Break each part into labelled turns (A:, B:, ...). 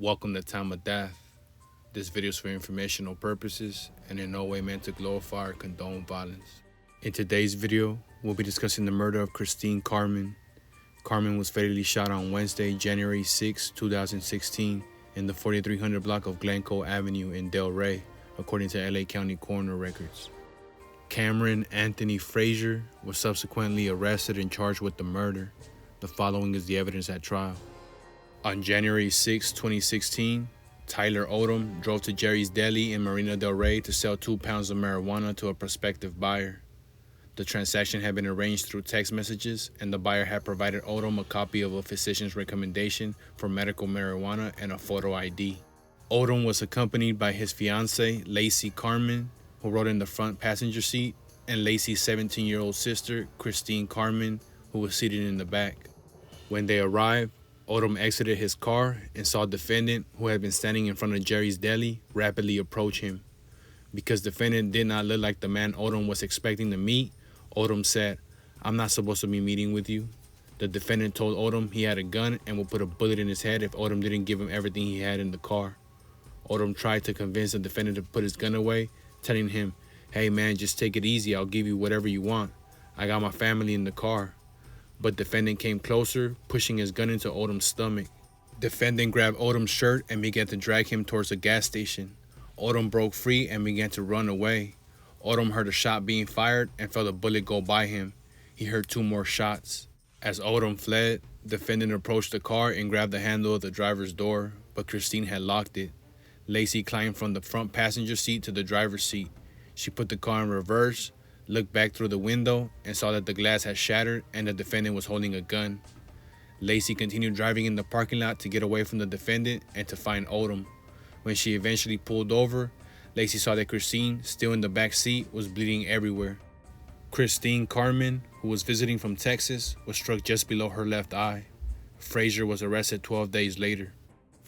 A: Welcome to Time of Death. This video is for informational purposes and in no way meant to glorify or condone violence. In today's video, we'll be discussing the murder of Christine Carmen. Carmen was fatally shot on Wednesday, January 6, 2016 in the 4300 block of Glencoe Avenue in Delray, according to LA County coroner records. Cameron Anthony Frazier was subsequently arrested and charged with the murder. The following is the evidence at trial. On January 6, 2016, Tyler Odom drove to Jerry's Deli in Marina del Rey to sell 2 pounds of marijuana to a prospective buyer. The transaction had been arranged through text messages, and the buyer had provided Odom a copy of a physician's recommendation for medical marijuana and a photo ID. Odom was accompanied by his fiancée, Lacey Carmen, who rode in the front passenger seat, and Lacey's 17-year-old sister, Christine Carmen, who was seated in the back. When they arrived, Odom exited his car and saw defendant, who had been standing in front of Jerry's Deli, rapidly approach him. Because defendant did not look like the man Odom was expecting to meet, Odom said, "I'm not supposed to be meeting with you." The defendant told Odom he had a gun and would put a bullet in his head if Odom didn't give him everything he had in the car. Odom tried to convince the defendant to put his gun away, telling him, "Hey man, just take it easy, I'll give you whatever you want. I got my family in the car." But defendant came closer, pushing his gun into Odom's stomach. Defendant grabbed Odom's shirt and began to drag him towards a gas station. Odom broke free and began to run away. Odom heard a shot being fired and felt a bullet go by him. He heard 2 more shots. As Odom fled, defendant approached the car and grabbed the handle of the driver's door, but Christine had locked it. Lacey climbed from the front passenger seat to the driver's seat. She put the car in reverse, looked back through the window, and saw that the glass had shattered and the defendant was holding a gun. Lacey continued driving in the parking lot to get away from the defendant and to find Odom. When she eventually pulled over, Lacey saw that Christine, still in the back seat, was bleeding everywhere. Christine Carmen, who was visiting from Texas, was struck just below her left eye. Frazier was arrested 12 days later.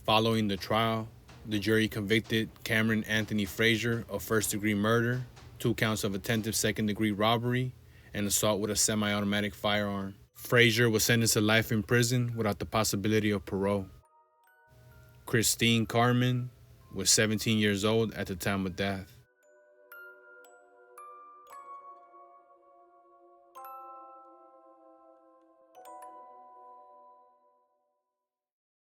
A: Following the trial, the jury convicted Cameron Anthony Frazier of first-degree murder, 2 counts of attempted second-degree robbery, and assault with a semi-automatic firearm. Frazier was sentenced to life in prison without the possibility of parole. Christine Carmen was 17 years old at the time of death.